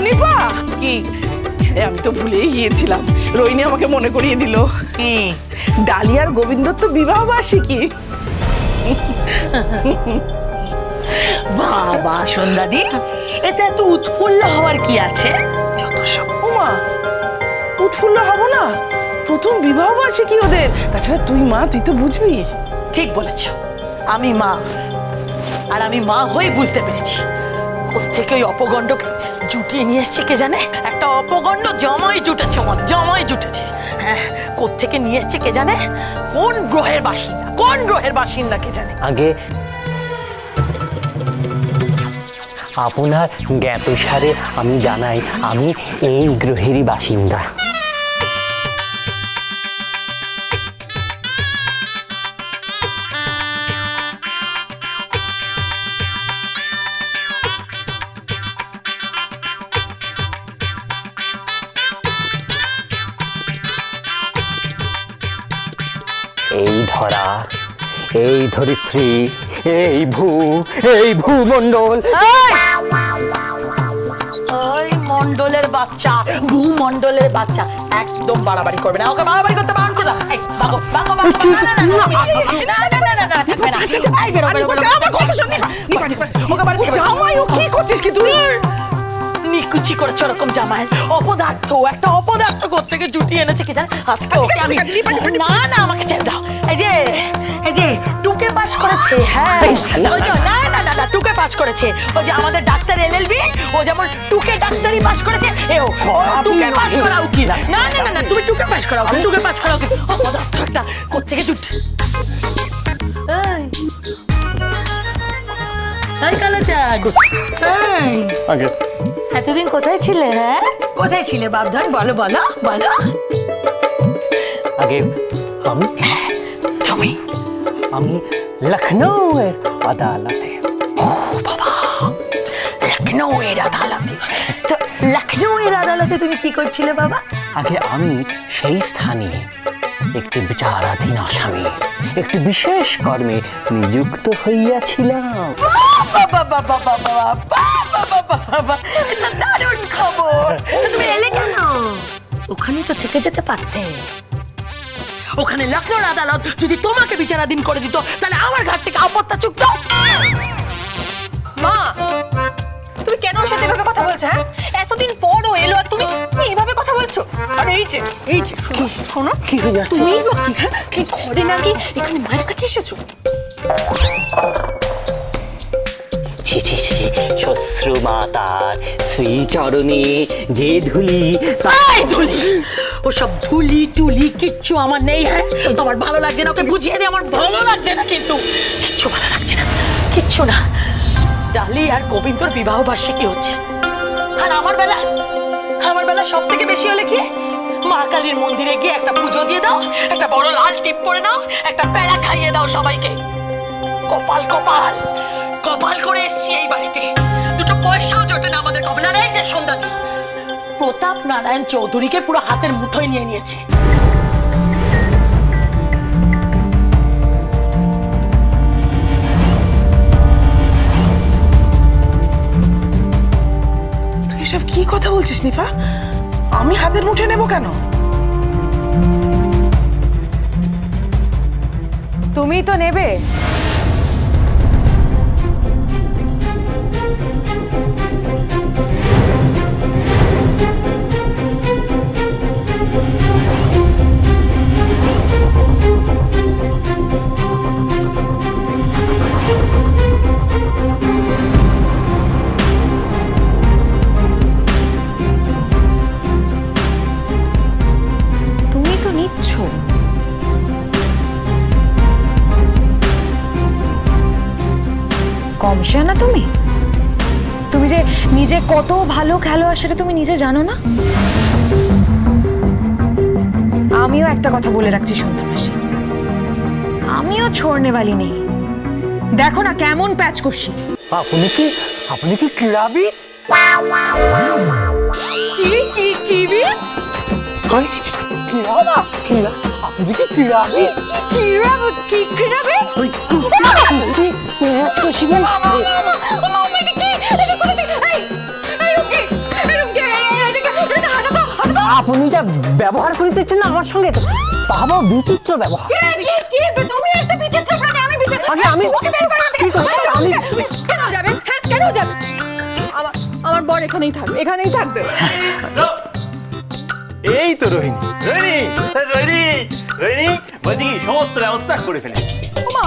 নিপা কি আমি তো ভুলেই গিয়েছিলাম, রোহিণী আমাকে মনে করিয়ে দিল। কি ডালিয়ার গোবিন্দর তো বিবাহ বার্ষিকী। বাবা সন্ধ্যাদি, এতে এত উৎফুল্ল হওয়ার কি আছে? যত সব ওমা, উৎফুল্ল হব না? প্রথম বিবাহ বার্ষিকী ওদের, তাছাড়া তুই মা, তুই তো বুঝবি। ঠিক বলেছ, আমি মা, আর আমি মা হয়ে বুঝতে পেরেছি কোত্থেকে ওই অপগণ্ডকে জুটিয়ে নিয়ে এসছে কে জানে। একটা অপগণ্ড জামাই জুটেছে, আমার জামাই জুটেছে। হ্যাঁ, কোত্থেকে নিয়ে এসছে কে জানে, কোন গ্রহের বাসিন্দা, কোন গ্রহের বাসিন্দা কে জানে। আগে আপনার জ্ঞাতসারে আমি জানাই, আমি এই গ্রহেরই বাসিন্দা। এই ধরা, এই ধরিত্রী, এই ভূমণ্ডল। ওই মণ্ডলের বাচ্চা, ভূমণ্ডলের বাচ্চা, একদম বাড়াবাড়ি করবে না। ওকে বাড়াবাড়ি করতে বারণ করে দাও। এই, ভাগো, ভাগো, ভাগো, ভাগো, না, না, না, না, থাকবে না। এই, বেরো, বেরো, বেরো। ওকে বাড়ি থেকে বেরো। জামাই, ও কি করছিস কি তুই? নিকুচি করেছে ওরকম জামাইয়ের অপদার্থ, একটা অপদার্থ কোত্থেকে জুটিয়ে এনেছে কে জানে। আজকে ওকে আমি, না না, আমাকে ছেড়ে দাও। এই যে, এই যে টুকে পাস করেছে। হ্যাঁ, ওই যে, না না না না, টুকে পাস করেছে। ওই যে আমাদের ডাক্তার এলএলবি, ও যেমন টুকে ডাক্তারি পাস করেছে, এও টুকে পাস করা উকিল। না না না না, তুমি টুকে পাস করাও, টুকে পাস করাও। অপদার্থ একটা কোত্থেকে জুট। এই, এই কালাচাঁদ, এই আগে এতদিন কোথায় ছিলে? হ্যাঁ, কোথায় ছিলে বাপধন? বলো বলো বলো। আগে আমি তুমি আমি লখনৌয়ের আদালতে। লখনৌয়ের আদালতে? তো লখনৌয়ের আদালতে তুমি কি করছিলে বাবা? আগে আমি সেই স্থানে একটি বিচারাধীন আসামি একটি বিশেষ কর্মে নিযুক্ত হইয়াছিলাম। বাবা বাবা বাবা বাবা, এটা দারুণ খবর। তুমি এলে কেন? ওখানে তো থেকে যেতে পারতে। ওখানে লখনৌর আদালত যদি তোমাকে বিচারাধীন করে দিত, তাহলে আমার ঘাট থেকে আপত্তা চুক্ত। মা, তুমি কেন ওর সাথে এভাবে কথা বলছো? হ্যাঁ, এতদিন পর ও এলো আর তুমি এইভাবে কথা বলছো? আর এই যে শোনো, কি হয়ে যাচ্ছে? তুমি কি ঘরে নাকি এখানে মায়ের কাছে এসেছো? ছি ছি ছি, শ্বশ্রু মাতার শ্রীচরণে যে ধুলি, এই ধুলি, ওসব ধুলি টুলি কিচ্ছু আমার নেই। হ্যাঁ, আমার ভালো লাগছে না, ওকে বুঝিয়ে দে আমার ভালো লাগছে না, কিন্তু কিচ্ছু ভালো লাগছে না, কিচ্ছু না। ডালি আর গোবিন্দর বিবাহ বার্ষিকী হচ্ছে, আর আমার বেলা সব থেকে বেশি হলে কি, মা কালীর মন্দিরে গিয়ে একটা পুজো দিয়ে দাও, একটা বড় লাল টিপ পরে নাও, একটা পেড়া খাইয়ে দাও সবাইকে। কপাল কপাল কপাল করে এসছি এই বাড়িতে, দুটো পয়সাও জোটে না আমাদের কপালে। আর এই যে সন্ধ্যাদি, প্রতাপ নারায়ণ চৌধুরীকে পুরো হাতের মুঠোয় নিয়ে নিয়েছে। তুই এসব কি কথা বলছিস নিপা? আমি হাতের মুঠে নেব কেন? তুমিই তো নেবে। তুমি তো নিচ্ছ। কম সে না তুমি? তুমি যে নিজে কত ভালো খেলোয়াড় সেটা তুমি নিজে জানো না? আমিও একটা কথা বলে রাখছি সন্ধ্যা মাসি, আমিও ছোড়নেওয়ালি নেই। দেখো না কেমন প্যাচ করছি। আপনি কি ক্রীড়াবিদ? কি কি কি বি? আপনি কি ক্রীড়াবিদ? কি ক্রীড়াবিদ? ওই কুস্তি ম্যাচ করছিলেন। এটা কি? এটা করে দে। এই রুকি, যা ব্যবহার করিতেছেন না আমার সঙ্গে, বাবা বিচিত্র ব্যবহার। তুমি একটা বিচিত্র প্রাণী, আমি বিচিত্র। আগে আমি ওকে বের করো কি করব? আমি কেন যাবে? হ্যাঁ কেন যাবে? আমার বর এখানেই থাকবে, এখানেই থাকবে। এই তো রোহিণী, রোহিণী বলছি কি সমস্ত ব্যবস্থা করে ফেলেছি। ওমা,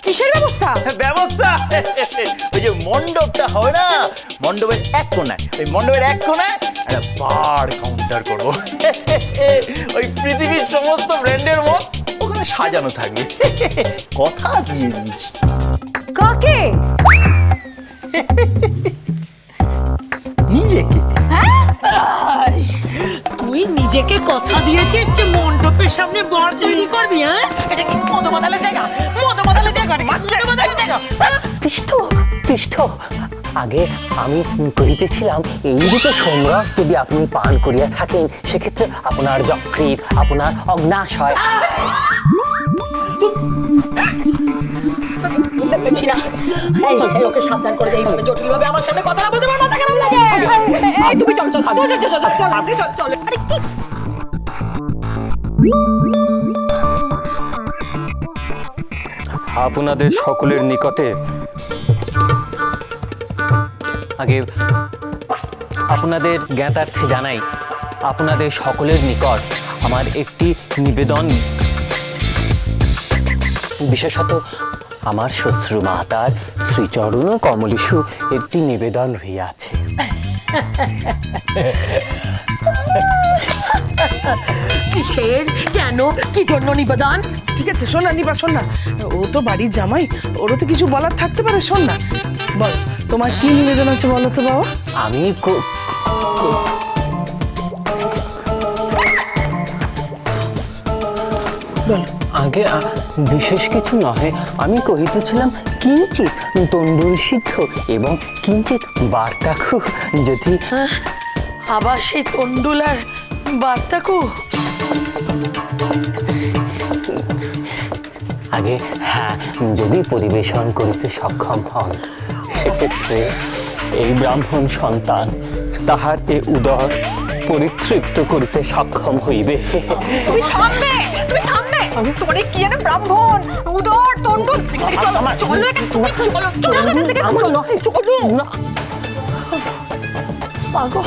কিসের ব্যবস্থা? ব্যবস্থা ওই যে মণ্ডপটা হয় না, মণ্ডপের এক কোণায়, ওই মণ্ডপের এক কোণায় একটা বার কাউন্টার করবো। ওই পৃথিবীর সমস্ত ব্র্যান্ডের মদ ওখানে সাজানো থাকবে। কথা দিয়ে দিয়েছি। কাকে? নিজেকে। তুই নিজেকে কথা দিয়েছিস যে মণ্ডপের সামনে বার তৈরি করবি? হ্যাঁ, এটা কি মদমাতালের জায়গা? মদমাতালের জায়গা রে, মদমাতালের জায়গা। তিষ্ঠ। আগে আমি কহিতেছিলাম এইরূপে সোমরস যদি আপনি পান করিয়া থাকেন, সেক্ষেত্রে আপনার যকৃৎ, আপনার অগ্নাশ হয়। দেখছি না, এই ওকে সাবধান করে দে, এইভাবে জটিল ভাবে আমার সামনে কথা না বলতে, আমার মাথা খারাপ লাগে। এই তুমি চল। আরে কি? আপনাদের সকলের নিকটে আগে আপনাদের জ্ঞাতার্থে জানাই, আপনাদের সকলের নিকট আমার একটি নিবেদন, বিশেষত আমার শ্বশ্রু মাতার শ্রীচরণ ও কমলেশু একটি নিবেদন হইয়াছে। কিসের, কেন, কি জন্য নিবেদন? ঠিক আছে শোন না নিপা, শোন না, ও তো বাড়ির জামাই, ওরও তো কিছু বলার থাকতে পারে। শোন না, বল তোমার কি নিবেদন আছে বলো তো বাবা। আমি বলো। আগে বিশেষ কিছু নহে, আমি কহিতেছিলাম কিঞ্চিত তণ্ডুল সিদ্ধ এবং কিঞ্চিত বার্তাকু যদি। আবার সেই তন্ডুল আর বার্তাকু? আগে হ্যাঁ, যদি পরিবেশন করিতে সক্ষম হন, সেক্ষেত্রে এই ব্রাহ্মণ সন্তান তাহার এ উদর পরিতৃপ্ত করিতে সক্ষম হইবে। তুমি থামবে। তোমার এই কি জানো, ব্রাহ্মণ, উদর, তন্ডুল। চলো তুমি চলো এখান থেকে, চলো। পাগো,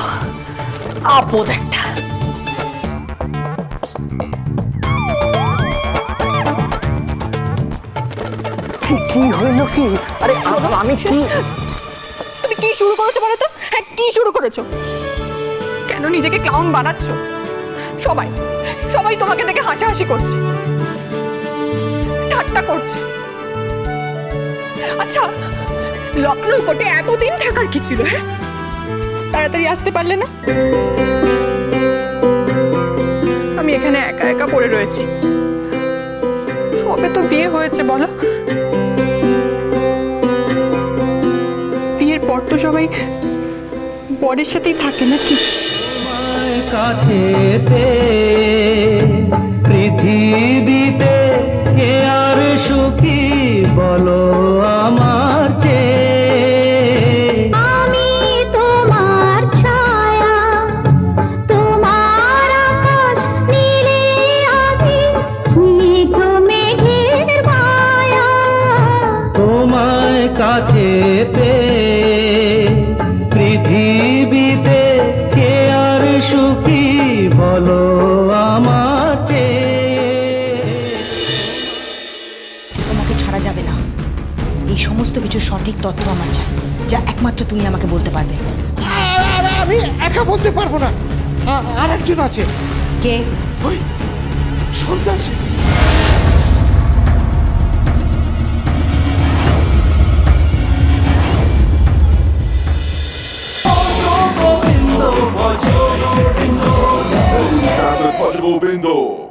আপদ একটা। কি হইল কি? আরে আমি কি? তুমি কি শুরু করেছো বলো তো? হ্যাঁ কি শুরু করেছো? কেন নিজেকে ক্লাউন বানাচ্ছো? সবাই তোমাকে দেখে হাসাহাসি করছে, ঠাট্টা করছে। আচ্ছা, লখনৌ কোর্টে এতদিন থাকার কি ছিল? হ্যাঁ, তাড়াতাড়ি আসতে পারলে না? আমি এখানে একা একা পড়ে রয়েছি। সবে তো বিয়ে হয়েছে বলো, বিয়ের পর তো সবাই বরের সাথেই থাকে নাকি? কাছে পৃথিবীতে কে আর সুখী বলো আমার চেয়ে? আমি তোমার ছায়া, তোমার আকাশ নীলে আভি, স্নিগ্ধ মেঘের মায়া। তোমায় কাছে পৃথিবীতে কে আর সুখী বলো আমার চেয়ে? তোমাকে ছাড়া যাবে না, এই সমস্ত কিছু সঠিক তথ্য আমার চাই, যা একমাত্র তুমি আমাকে বলতে পারবে। আমি একা বলতে পারবো না, আর একজন আছে। কে? ওই সন্তান। Casa Govindo.